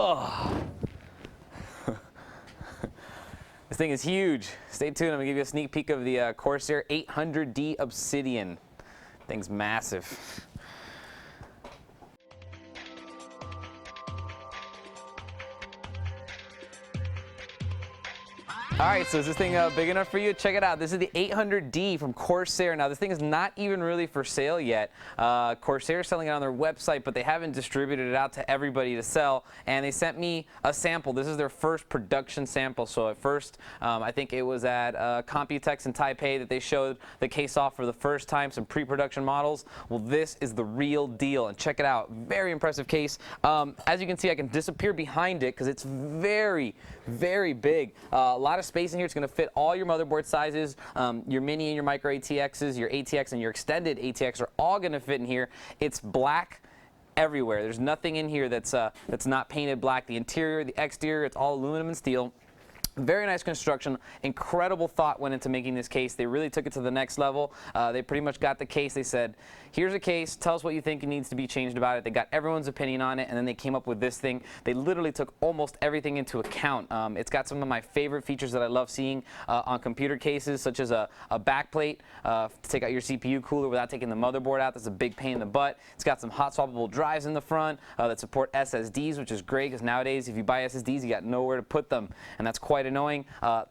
Ugh. This thing is huge. Stay tuned. I'm going to give you a sneak peek of the Corsair 800d Obsidian. Thing's massive. All right, so is this thing big enough for you? Check it out. This is the 800D from Corsair. Now, this thing is not even really for sale yet. Corsair is selling it on their website, but they haven't distributed it out to everybody to sell. And they sent me a sample. This is their first production sample. So at first, I think it was at Computex in Taipei that they showed the case off for the first time, some pre-production models. Well, this is the real deal. And check it out. Very impressive case. As you can see, I can disappear behind it because it's very, very big. A lot of space in here. It's going to fit all your motherboard sizes. Your mini and your micro ATXs, your ATX and your extended ATX are all going to fit in here. It's black everywhere. There's nothing in here that's not painted black. The interior, the exterior, it's all aluminum and steel. Very nice construction. Incredible thought went into making this case. They really took it to the next level. They pretty much got the case. They said, here's a case. Tell us what you think needs to be changed about it. They got everyone's opinion on it, and then they came up with this thing. They literally took almost everything into account. It's got some of my favorite features that I love seeing on computer cases, such as a backplate to take out your CPU cooler without taking the motherboard out. That's a big pain in the butt. It's got some hot swappable drives in the front that support SSDs, which is great because nowadays if you buy SSDs, you got nowhere to put them, and that's quite annoying.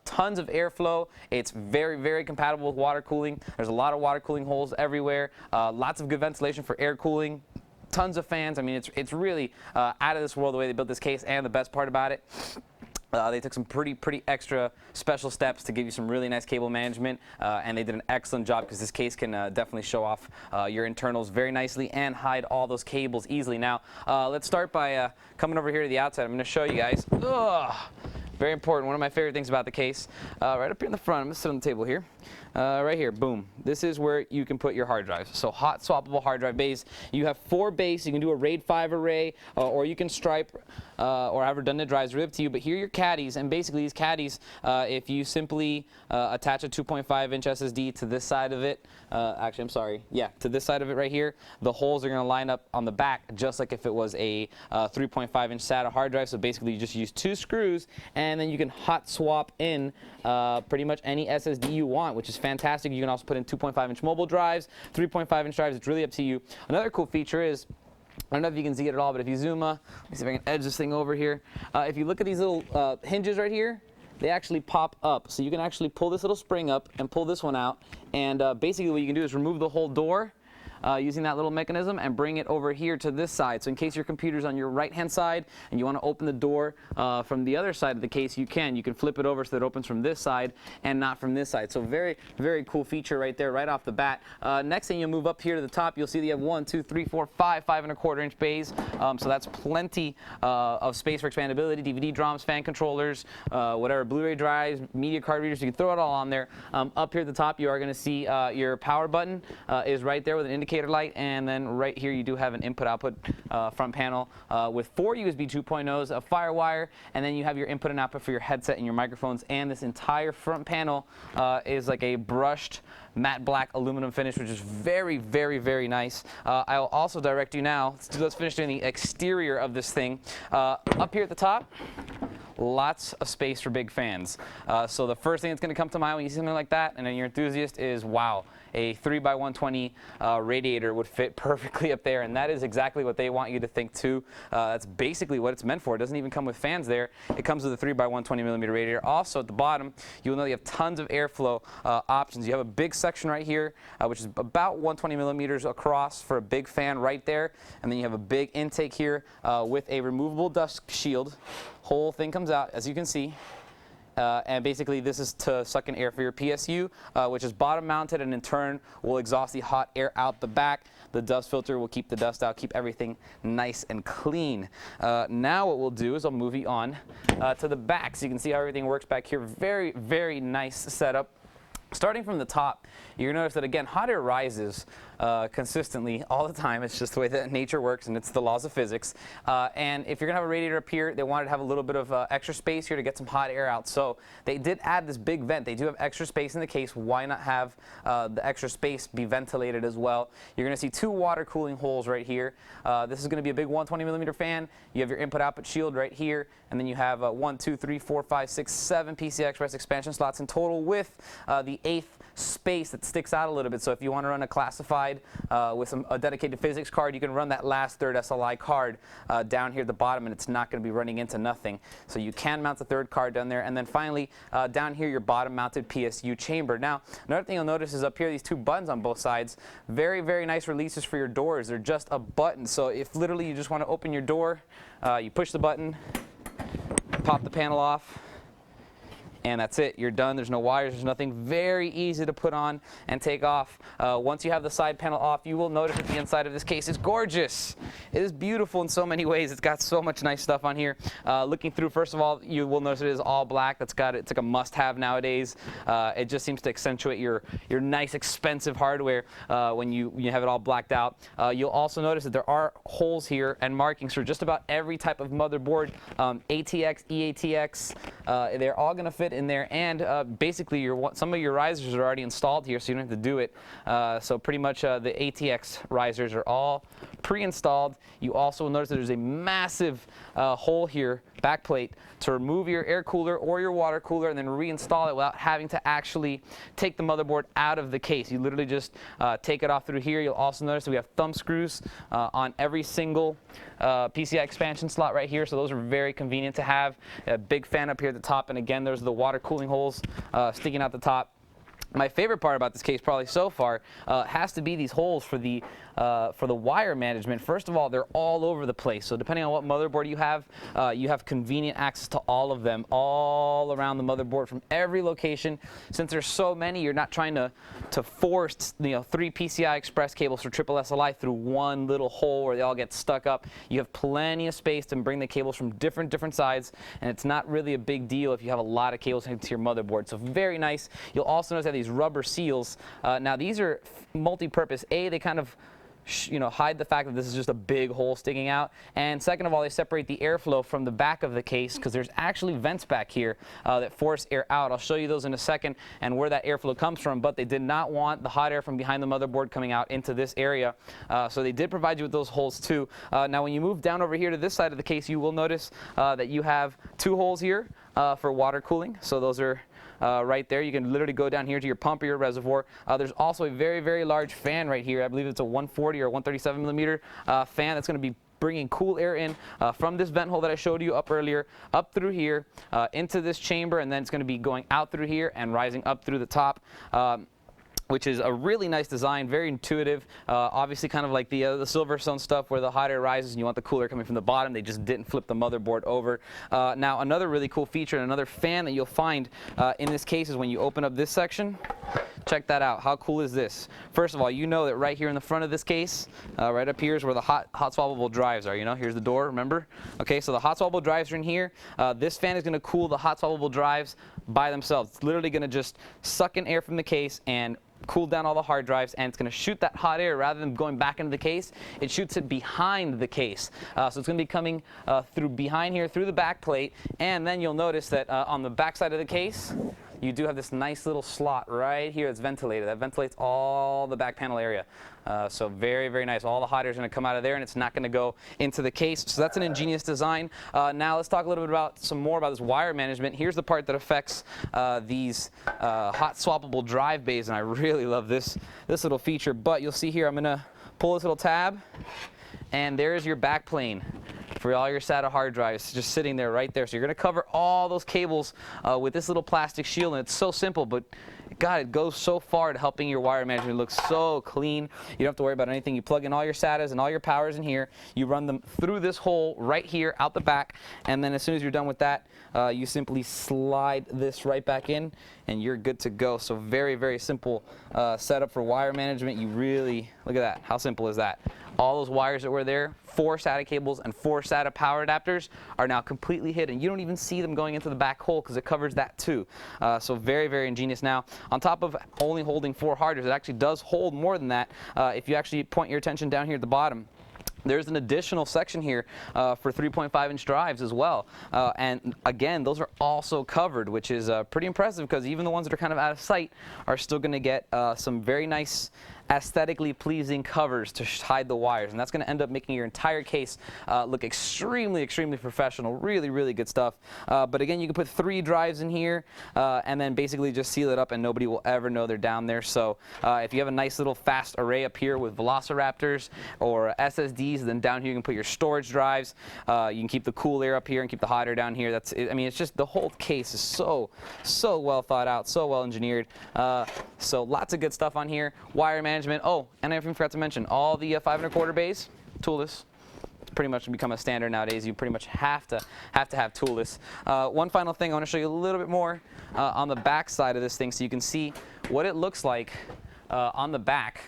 Tons of airflow. It's very, very compatible with water cooling. There's a lot of water cooling holes everywhere. Lots of good ventilation for air cooling. Tons of fans. I mean, it's really out of this world the way they built this case, and the best part about it, they took some pretty extra special steps to give you some really nice cable management, and they did an excellent job because this case can definitely show off your internals very nicely and hide all those cables easily. Now, let's start by coming over here to the outside. I'm going to show you guys. Ugh. Very important. One of my favorite things about the case, right up here in the front, I'm going to sit on the table here. Right here, boom. This is where you can put your hard drives. So hot swappable hard drive bays. You have 4 bays. You can do a RAID 5 array, or you can stripe or have redundant drives. Really up to you. But here are your caddies, and basically these caddies, if you simply attach a 2.5-inch SSD to this side of it, actually, I'm sorry, yeah, to this side of it right here, the holes are going to line up on the back just like if it was a 3.5-inch SATA hard drive. So basically, you just use 2 screws, and then you can hot swap in pretty much any SSD you want, which is fantastic. You can also put in 2.5-inch mobile drives, 3.5-inch drives. It's really up to you. Another cool feature is, I don't know if you can see it at all, but if you zoom, let me see if I can edge this thing over here. If you look at these little hinges right here, they actually pop up. So you can actually pull this little spring up and pull this one out. And basically what you can do is remove the whole door using that little mechanism and bring it over here to this side. So in case your computer's on your right-hand side and you want to open the door from the other side of the case, you can. You can flip it over so that it opens from this side and not from this side. So very, very cool feature right there, right off the bat. Next thing, you'll move up here to the top. You'll see that you have 1, 2, 3, 4, 5 5.25-inch bays. So that's plenty of space for expandability, DVD drums, fan controllers, whatever, Blu-ray drives, media card readers. You can throw it all on there. Up here at the top, you are going to see your power button is right there with an indicator light, and then right here you do have an input-output front panel with 4 USB 2.0s, a FireWire, and then you have your input and output for your headset and your microphones. And this entire front panel is like a brushed matte black aluminum finish, which is very, very, very nice. I'll also direct you now. Let's finish doing the exterior of this thing. Up here at the top, lots of space for big fans. So the first thing that's going to come to mind when you see something like that, and then you're an enthusiast, is wow, a 3x120 radiator would fit perfectly up there, and that is exactly what they want you to think too. That's basically what it's meant for. It doesn't even come with fans there. It comes with a 3x120mm radiator. Also at the bottom, you'll know you have tons of airflow options. You have a big section right here, which is about 120mm across for a big fan right there, and then you have a big intake here with a removable dust shield. Whole thing comes out, as you can see. And basically this is to suck in air for your PSU, which is bottom mounted, and in turn will exhaust the hot air out the back. The dust filter will keep the dust out, keep everything nice and clean. Now what we'll do is I'll move you on to the back so you can see how everything works back here. Very, very nice setup. Starting from the top, you're going to notice that, again, hot air rises consistently all the time. It's just the way that nature works, and it's the laws of physics. And if you're going to have a radiator up here, they wanted to have a little bit of extra space here to get some hot air out. So they did add this big vent. They do have extra space in the case. Why not have the extra space be ventilated as well? You're going to see 2 water cooling holes right here. This is going to be a big 120mm fan. You have your input-output shield right here, and then you have 1, 2, 3, 4, 5, 6, 7 PCI Express expansion slots in total, with the 8th space that sticks out a little bit. So if you want to run a classified with a dedicated physics card, you can run that last 3rd SLI card down here at the bottom, and it's not going to be running into nothing. So you can mount the 3rd card down there. And then finally, down here, your bottom-mounted PSU chamber. Now, another thing you'll notice is up here, these 2 buttons on both sides. Very, very nice releases for your doors. They're just a button. So if literally you just want to open your door, you push the button, pop the panel off, and that's it. You're done. There's no wires. There's nothing. Very easy to put on and take off. Once you have the side panel off, you will notice that the inside of this case is gorgeous. It is beautiful in so many ways. It's got so much nice stuff on here. Looking through, first of all, you will notice it is all black. It's like a must-have nowadays. It just seems to accentuate your nice, expensive hardware when you have it all blacked out. You'll also notice that there are holes here and markings for just about every type of motherboard. ATX, EATX, they're all going to fit in there, and basically some of your risers are already installed here, so you don't have to do it. So pretty much the ATX risers are all pre-installed. You also will notice that there's a massive hole here, backplate, to remove your air cooler or your water cooler and then reinstall it without having to actually take the motherboard out of the case. You literally just take it off through here. You'll also notice that we have thumb screws on every single PCI expansion slot right here, so those are very convenient to have. A big fan up here at the top, and again, there's the water cooling holes sticking out the top. My favorite part about this case, probably so far, has to be these holes for the wire management. First of all, they're all over the place. So depending on what motherboard you have convenient access to all of them, all around the motherboard from every location. Since there's so many, you're not trying to force 3 PCI Express cables for triple SLI through one little hole where they all get stuck up. You have plenty of space to bring the cables from different sides, and it's not really a big deal if you have a lot of cables into your motherboard. So very nice. You'll also notice that these rubber seals. Now these are multi-purpose. They kind of hide the fact that this is just a big hole sticking out, and second of all, they separate the airflow from the back of the case, because there's actually vents back here that force air out. I'll show you those in a second and where that airflow comes from, but they did not want the hot air from behind the motherboard coming out into this area, so they did provide you with those holes too. Now when you move down over here to this side of the case, you will notice that you have 2 holes here for water cooling. So those are right there. You can literally go down here to your pump or your reservoir. There's also a very, very large fan right here. I believe it's a 140 or 137mm fan that's going to be bringing cool air in from this vent hole that I showed you up earlier, up through here, into this chamber, and then it's going to be going out through here and rising up through the top. Which is a really nice design, very intuitive. Obviously kind of like the Silverstone stuff where the hot air rises and you want the cooler coming from the bottom. They just didn't flip the motherboard over. Now another really cool feature and another fan that you'll find in this case is when you open up this section. Check that out. How cool is this? First of all, you know that right here in the front of this case, right up here is where the hot swappable drives are. Here's the door, remember? Okay, so the hot swappable drives are in here. This fan is going to cool the hot swappable drives by themselves. It's literally going to just suck in air from the case and cool down all the hard drives, and it's going to shoot that hot air rather than going back into the case. It shoots it behind the case. So it's going to be coming through behind here, through the back plate, and then you'll notice that on the back side of the case, you do have this nice little slot right here that's ventilated. That ventilates all the back panel area. So very, very nice. All the hot air is going to come out of there, and it's not going to go into the case. So that's an ingenious design. Now let's talk a little bit about some more about this wire management. Here's the part that affects these hot swappable drive bays, and I really love this little feature. But you'll see here, I'm going to pull this little tab, and there's your back plane for all your SATA hard drives, just sitting there right there. So you're going to cover all those cables with this little plastic shield, and it's so simple, but God, it goes so far to helping your wire management look so clean. You don't have to worry about anything. You plug in all your SATAs and all your powers in here. You run them through this hole right here out the back, and then as soon as you're done with that, you simply slide this right back in, and you're good to go. So very, very simple setup for wire management. You really, look at that. How simple is that? All those wires that were there, 4 SATA cables and 4 SATA power adapters, are now completely hidden. You don't even see them going into the back hole because it covers that too. So very, very ingenious. Now, on top of only holding 4 hard drives, it actually does hold more than that. If you actually point your attention down here at the bottom, there's an additional section here for 3.5-inch drives as well. And again, those are also covered, which is pretty impressive because even the ones that are kind of out of sight are still going to get some very nice aesthetically pleasing covers to hide the wires, and that's going to end up making your entire case look extremely professional. Really good stuff. But again, you can put 3 drives in here and then basically just seal it up and nobody will ever know they're down there. So if you have a nice little fast array up here with Velociraptors or SSDs, then down here you can put your storage drives. You can keep the cool air up here and keep the hot air down here. I mean, it's just the whole case is so well thought out, so well engineered. So lots of good stuff on here. Wire management. Oh, and I even forgot to mention all the 5 1/4 bays toolless. It's pretty much become a standard nowadays. You pretty much have to have toolless. One final thing, I want to show you a little bit more on the back side of this thing, so you can see what it looks like on the back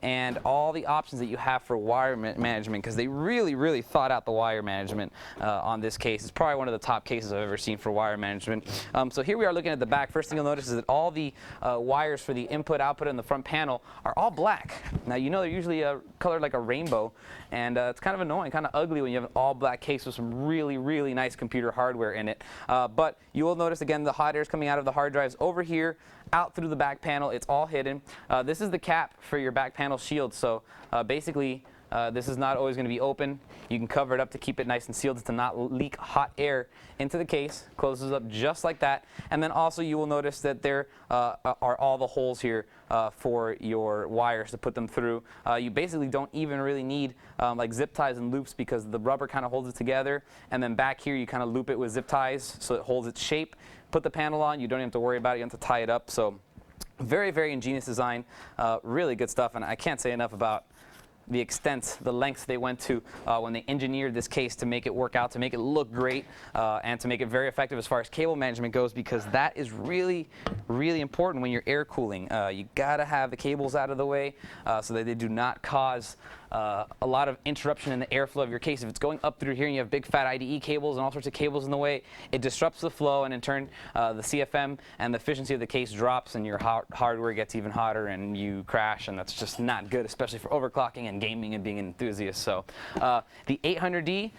and all the options that you have for wire management, because they really thought out the wire management on this case. It's probably one of the top cases I've ever seen for wire management. So here we are looking at the back. First thing you'll notice is that all the wires for the input, output, and the front panel are all black. Now, you know they're usually colored like a rainbow, and it's kind of annoying, kind of ugly when you have an all black case with some really nice computer hardware in it. But you will notice, again, the hot air is coming out of the hard drives over here, out through the back panel. It's all hidden. This is the cap for your back panel shield. So basically, this is not always going to be open. You can cover it up to keep it nice and sealed to not leak hot air into the case. Closes up just like that. And then also you will notice that there are all the holes here for your wires to put them through. You basically don't even really need like zip ties and loops because the rubber kind of holds it together. And then back here you kind of loop it with zip ties so it holds its shape. Put the panel on. You don't even have to worry about it. You don't have to tie it up. So very ingenious design. Really good stuff. And I can't say enough about the extent, the lengths they went to when they engineered this case to make it work out, to make it look great, and to make it very effective as far as cable management goes, because that is really important when you're air cooling. You gotta have the cables out of the way so that they do not cause a lot of interruption in the airflow of your case. If it's going up through here and you have big fat IDE cables and all sorts of cables in the way, it disrupts the flow, and in turn the CFM and the efficiency of the case drops, and your hardware gets even hotter and you crash, and that's just not good, especially for overclocking and gaming and being an enthusiast. So the 800D,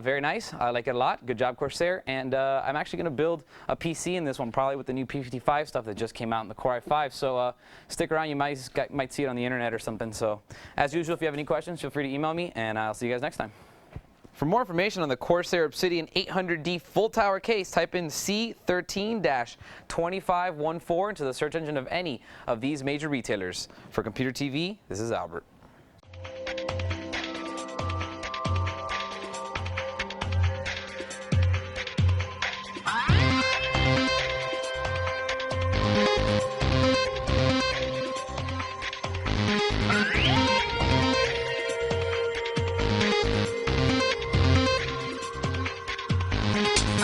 very nice. I like it a lot. Good job, Corsair. And I'm actually going to build a PC in this one, probably with the new P55 stuff that just came out in the Core i5. So stick around. You might see it on the internet or something. So as usual, if you have any questions, feel free to email me, and I'll see you guys next time. For more information on the Corsair Obsidian 800D full tower case, type in C13-2514 into the search engine of any of these major retailers. For Computer TV, this is Albert.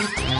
Yeah.